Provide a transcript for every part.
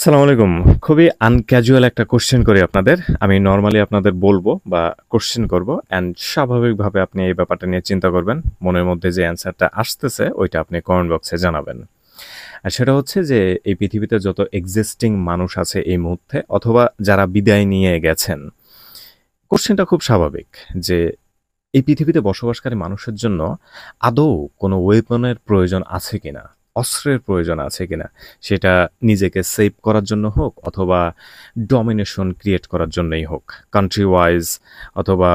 সালাম আলাইকুম। খুবই আনক্যাজুয়াল একটা কোশ্চেন করি আপনাদের। আমি নর্মালি আপনাদের বলবো বা কোশ্চেন করব অ্যান্ড স্বাভাবিকভাবে আপনি এই ব্যাপারটা নিয়ে চিন্তা করবেন। মনের মধ্যে যে অ্যান্সারটা আসতেছে ওইটা আপনি কমেন্ট বক্সে জানাবেন। আর সেটা হচ্ছে যে এই পৃথিবীতে যত এক্সিস্টিং মানুষ আছে এই মুহূর্তে অথবা যারা বিদায় নিয়ে গেছেন, কোশ্চেনটা খুব স্বাভাবিক যে এই পৃথিবীতে বসবাসকারী মানুষের জন্য আদৌ কোনো ওয়েপনের প্রয়োজন আছে কিনা, অস্ত্রের প্রয়োজন আছে কিনা, সেটা নিজেকে সেভ করার জন্য হোক অথবা ডমিনেশন ক্রিয়েট করার জন্যই হোক, কান্ট্রি ওয়াইজ অথবা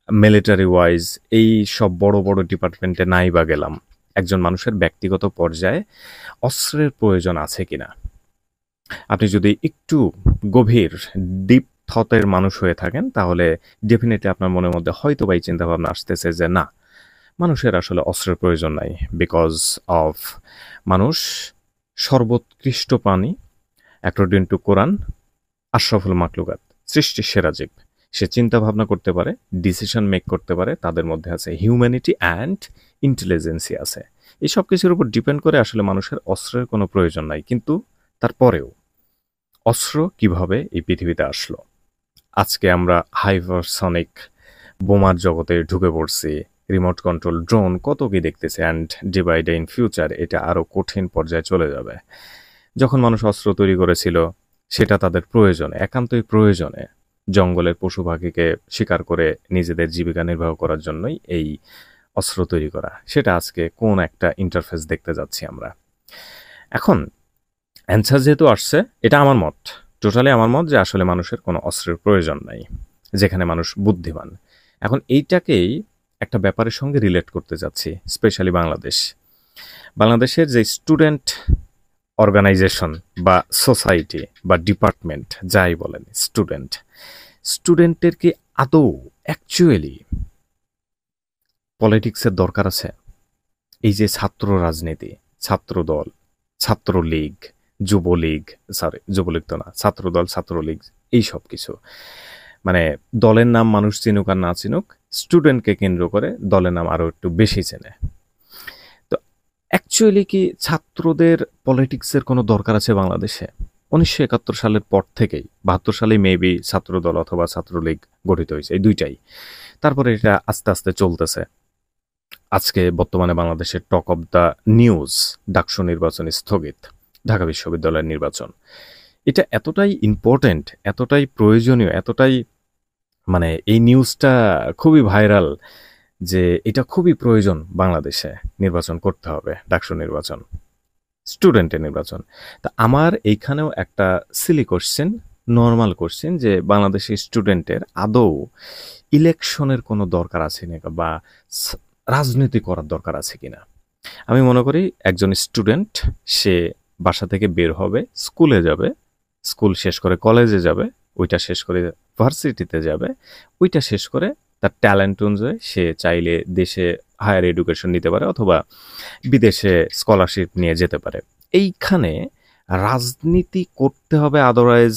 মিলিটারি ওয়াইজ, এই সব বড় বড় ডিপার্টমেন্টে নাই বা গেলাম, একজন মানুষের ব্যক্তিগত পর্যায়ে অস্ত্রের প্রয়োজন আছে কিনা। আপনি যদি একটু গভীর ডিপ থটের মানুষ হয়ে থাকেন তাহলে ডেফিনেটলি আপনার মনের মধ্যে হয়তো বা এই চিন্তাভাবনা আসতেছে যে না, মানুষের আসলে অস্ত্রের প্রয়োজন নাই, বিকজ অফ মানুষ সর্বোৎকৃষ্ট প্রাণী, অ্যাকর্ডিং টু কোরআন, আশরাফুল মাকলুকাত, সৃষ্টির সেরা জীব। সে চিন্তা ভাবনা করতে পারে, ডিসিশন মেক করতে পারে, তাদের মধ্যে আছে হিউম্যানিটি অ্যান্ড ইন্টেলিজেন্সি আছে। এই সব কিছুর উপর ডিপেন্ড করে আসলে মানুষের অস্ত্রের কোনো প্রয়োজন নাই। কিন্তু তারপরেও অস্ত্র কিভাবে এই পৃথিবীতে আসলো? আজকে আমরা হাইপারসনিক বোমার জগতে ঢুকে পড়ছি, রিমোট কন্ট্রোল ড্রোন কত কি দেখতেছে, and day by day in future এটা আরও কঠিন পর্যায়ে চলে যাবে। যখন মানুষ অস্ত্র তৈরি করেছিল সেটা তাদের প্রয়োজনে, একান্তই প্রয়োজনে, জঙ্গলের পশু পাখিকে শিকার করে নিজেদের জীবিকা নির্বাহ করার জন্যই এই অস্ত্র তৈরি করা। সেটা আজকে কোন একটা ইন্টারফেস দেখতে যাচ্ছি আমরা। এখন অ্যান্সার যেহেতু আসছে, এটা আমার মত, টোটালি আমার মত যে আসলে মানুষের কোনো অস্ত্রের প্রয়োজন নাই, যেখানে মানুষ বুদ্ধিমান। এখন এইটাকেই একটা ব্যাপারের সঙ্গে রিলেট করতে যাচ্ছি, স্পেশালি বাংলাদেশের যে স্টুডেন্ট অর্গানাইজেশন বা সোসাইটি বা ডিপার্টমেন্ট যাই বলেন, স্টুডেন্টের কি আদৌ অ্যাকচুয়ালি পলিটিক্সের দরকার আছে? এই যে ছাত্র রাজনীতি, ছাত্রদল, ছাত্রলীগ, যুবলীগ, সরি যুবলীগ তো না, ছাত্রদল, ছাত্রলীগ, এই সব কিছু, মানে দলের নাম মানুষ চিনুক আর না চিনুক, স্টুডেন্টকে কেন্দ্র করে দলের নাম আরো একটু বেশি চেনে। তো অ্যাকচুয়ালি কি ছাত্রদের পলিটিক্সের কোনো দরকার আছে বাংলাদেশে? 1971 সালের পর থেকেই, 72 সালে মেবি ছাত্রদল অথবা ছাত্রলীগ গঠিত হয়েছে, এই দুইটাই। তারপরে এটা আস্তে আস্তে চলতেছে। আজকে বর্তমানে বাংলাদেশের talk of the news, DUCSU নির্বাচন স্থগিত, ঢাকা বিশ্ববিদ্যালয়ের নির্বাচন। এটা এতটাই ইম্পর্টেন্ট, এতটাই প্রয়োজনীয়, এতটাই মানে এই নিউজটা খুবই ভাইরাল যে এটা খুবই প্রয়োজন, বাংলাদেশে নির্বাচন করতে হবে, ডাকসু নির্বাচন, স্টুডেন্টের নির্বাচন। তা আমার এইখানেও একটা সিলি কোশ্চেন, নর্মাল কোশ্চেন, যে বাংলাদেশের স্টুডেন্টের আদৌ ইলেকশনের কোনো দরকার আছে নাকি বা রাজনীতি করার দরকার আছে কিনা। আমি মনে করি একজন স্টুডেন্ট, সে বাসা থেকে বের হবে, স্কুলে যাবে, স্কুল শেষ করে কলেজে যাবে, ওইটা শেষ করে ভার্সিটিতে যাবে, ওইটা শেষ করে তার ট্যালেন্ট অনুযায়ী সে চাইলে দেশে হায়ার এডুকেশন নিতে পারে অথবা বিদেশে স্কলারশিপ নিয়ে যেতে পারে। এইখানে রাজনীতি করতে হবে, আদারওয়াইজ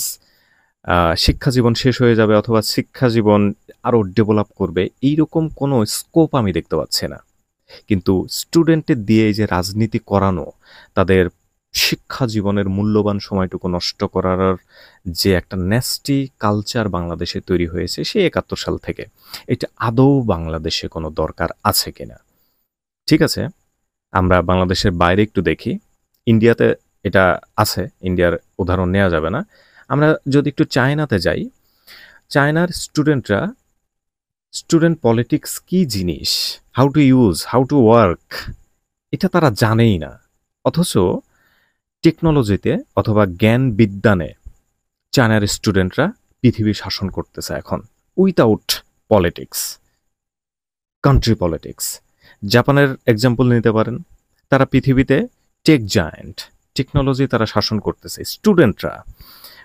শিক্ষা জীবন শেষ হয়ে যাবে অথবা শিক্ষা জীবন আরও ডেভেলপ করবে, এইরকম কোনো স্কোপ আমি দেখতে পাচ্ছি না। কিন্তু স্টুডেন্টের দিয়ে এই যে রাজনীতি করানো, তাদের শিক্ষা জীবনের মূল্যবান সময়টুকু নষ্ট করার যে একটা ন্যাস্টি কালচার বাংলাদেশে তৈরি হয়েছে সেই 71 সাল থেকে, এটা আদৌ বাংলাদেশে কোনো দরকার আছে কিনা। ঠিক আছে, আমরা বাংলাদেশের বাইরে একটু দেখি, ইন্ডিয়াতে এটা আছে, ইন্ডিয়ার উদাহরণ নেওয়া যাবে না। আমরা যদি একটু চায়নাতে যাই, চায়নার স্টুডেন্টরা স্টুডেন্ট পলিটিক্স কি জিনিস, how to use, how to work, এটা তারা জানেই না। অথচ টেকনোলজিতে অথবা জ্ঞান বিজ্ঞানে চায়নার স্টুডেন্টরা পৃথিবী শাসন করতেছে এখন, উইথাউট পলিটিক্স, কান্ট্রি পলিটিক্স। জাপানের এক্সাম্পল নিতে পারেন, তারা পৃথিবীতে টেক জায়ান্ট, টেকনোলজি তারা শাসন করতেছে স্টুডেন্টরা,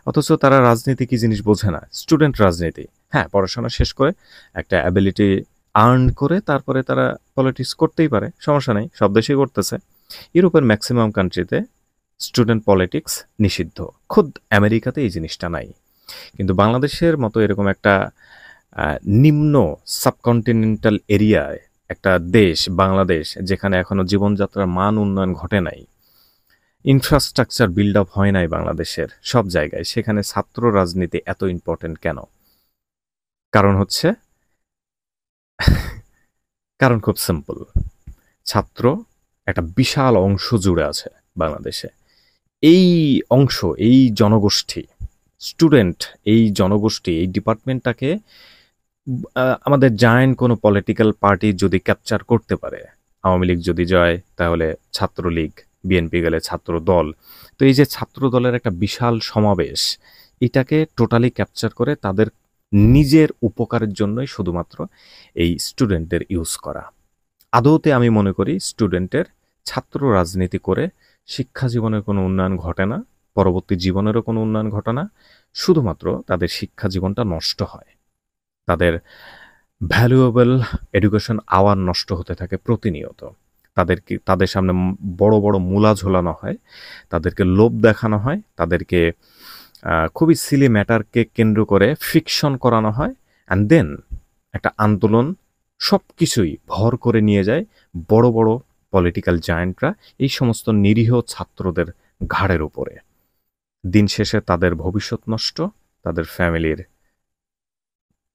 অথচ তারা রাজনীতি কি জিনিস বোঝে না। স্টুডেন্ট রাজনীতি, হ্যাঁ, পড়াশোনা শেষ করে একটা অ্যাবিলিটি আর্ন করে তারপরে তারা পলিটিক্স করতেই পারে, সমস্যা নেই, সব দেশেই করতেছে। ইউরোপের ম্যাক্সিমাম কান্ট্রিতে স্টুডেন্ট পলিটিক্স নিষিদ্ধ, খুদ আমেরিকাতে এই জিনিসটা নাই। কিন্তু বাংলাদেশের মতো এরকম একটা নিম্ন সাবকন্টিনেন্টাল এরিয়ায় একটা দেশ বাংলাদেশ, যেখানে এখনো জীবনযাত্রার মান উন্নয়ন ঘটে নাই, ইনফ্রাস্ট্রাকচার বিল্ড আপ হয় নাই বাংলাদেশের সব জায়গায়, সেখানে ছাত্র রাজনীতি এত ইম্পর্টেন্ট কেন? কারণ হচ্ছে কারণ খুব সিম্পল। ছাত্র একটা বিশাল অংশ জুড়ে আছে বাংলাদেশে। এই অংশ, এই জনগোষ্ঠী, স্টুডেন্ট, এই জনগোষ্ঠী, এই ডিপার্টমেন্টটাকে আমাদের জায়ান্ট কোনো পলিটিক্যাল পার্টি যদি ক্যাপচার করতে পারে, আওয়ামী লীগ যদি যায় তাহলে ছাত্রলীগ, বিএনপি গেলে ছাত্র দল, তো এই যে ছাত্র দলের একটা বিশাল সমাবেশ, এটাকে টোটালি ক্যাপচার করে তাদের নিজের উপকারের জন্যই শুধুমাত্র এই স্টুডেন্টদের ইউজ করা। আদৌতে আমি মনে করি স্টুডেন্টের ছাত্র রাজনীতি করে শিক্ষা জীবনের কোনো উন্নয়ন ঘটে না, পরবর্তী জীবনেরও কোনো উন্নয়ন ঘটে না, শুধুমাত্র তাদের শিক্ষা জীবনটা নষ্ট হয়, তাদের ভ্যালুয়েবল এডুকেশন আওয়ার নষ্ট হতে থাকে প্রতিনিয়ত। তাদের সামনে বড় বড় মূলা ঝোলানো হয়, তাদেরকে লোভ দেখানো হয়, তাদেরকে খুবই সিলি ম্যাটারকে কেন্দ্র করে ফিকশন করানো হয়, অ্যান্ড দেন একটা আন্দোলন সব কিছুই ভর করে নিয়ে যায় বড় বড় পলিটিক্যাল জায়ান্টরা এই সমস্ত নিরীহ ছাত্রদের ঘাড়ের উপরে। দিন শেষে তাদের ভবিষ্যৎ নষ্ট, তাদের ফ্যামিলির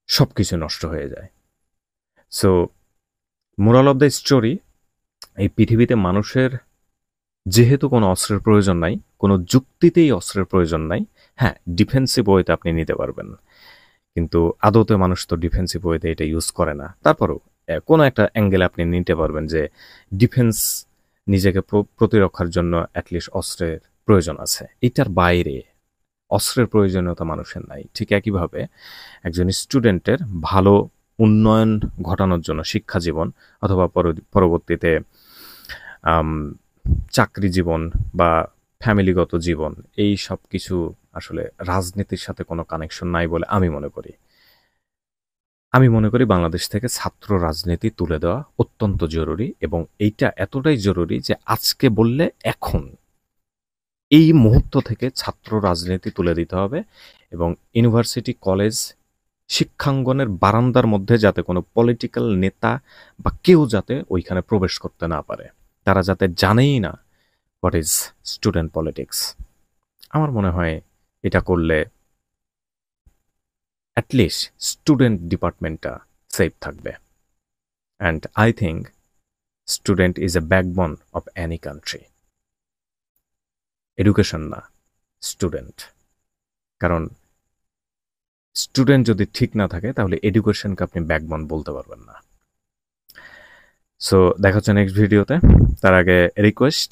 সব কিছু নষ্ট হয়ে যায়। So moral of the story, এই পৃথিবীতে মানুষের যেহেতু কোনো অস্ত্রের প্রয়োজন নাই, কোনো যুক্তিতেই অস্ত্রের প্রয়োজন নাই। হ্যাঁ, ডিফেন্সিভ ওয়েতে আপনি নিতে পারবেন, কিন্তু আদৌতে মানুষ তো ডিফেন্সিভ ওয়েতে এটা ইউজ করে না। তারপরেও কোনো একটা অ্যাঙ্গেলে আপনি নিতে পারবেন যে ডিফেন্স, নিজেকে প্রতিরক্ষার জন্য অ্যাটলিস্ট অস্ত্রের প্রয়োজন আছে, এটার বাইরে অস্ত্রের প্রয়োজনীয়তা মানুষের নাই। ঠিক একইভাবে একজন স্টুডেন্টের ভালো উন্নয়ন ঘটানোর জন্য শিক্ষা জীবন অথবা পরবর্তীতে চাকরি জীবন বা ফ্যামিলিগত জীবন, এই সব কিছু আসলে রাজনীতির সাথে কোনো কানেকশন নাই বলে আমি মনে করি। আমি মনে করি বাংলাদেশ থেকে ছাত্র রাজনীতি তুলে দেওয়া অত্যন্ত জরুরি, এবং এইটা এতটাই জরুরি যে আজকে বললে এখন এই মুহূর্ত থেকে ছাত্র রাজনীতি তুলে দিতে হবে, এবং ইউনিভার্সিটি, কলেজ, শিক্ষাঙ্গনের বারান্দার মধ্যে যাতে কোনো পলিটিক্যাল নেতা বা কেউ যাতে ওইখানে প্রবেশ করতে না পারে, তারা যাতে জানেই না হোয়াট ইজ স্টুডেন্ট পলিটিক্স। আমার মনে হয় এটা করলে অ্যাটলিস্ট স্টুডেন্ট ডিপার্টমেন্টটা সেফ থাকবে। And I think student is a backbone of any country. Education না, স্টুডেন্ট। কারণ স্টুডেন্ট যদি ঠিক না থাকে তাহলে এডুকেশনকে আপনি ব্যাকবোন বলতে পারবেন না। সো দেখা হচ্ছে নেক্সট ভিডিওতে। তার আগে রিকোয়েস্ট,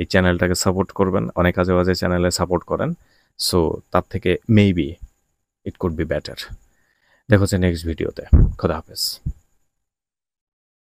এই চ্যানেলটাকে সাপোর্ট করবেন, অনেক আজে বাজে চ্যানেলে সাপোর্ট করেন, সো তার থেকে maybe it could be better. দেখা হচ্ছে নেক্সট ভিডিওতে। খোদা হাফেজ।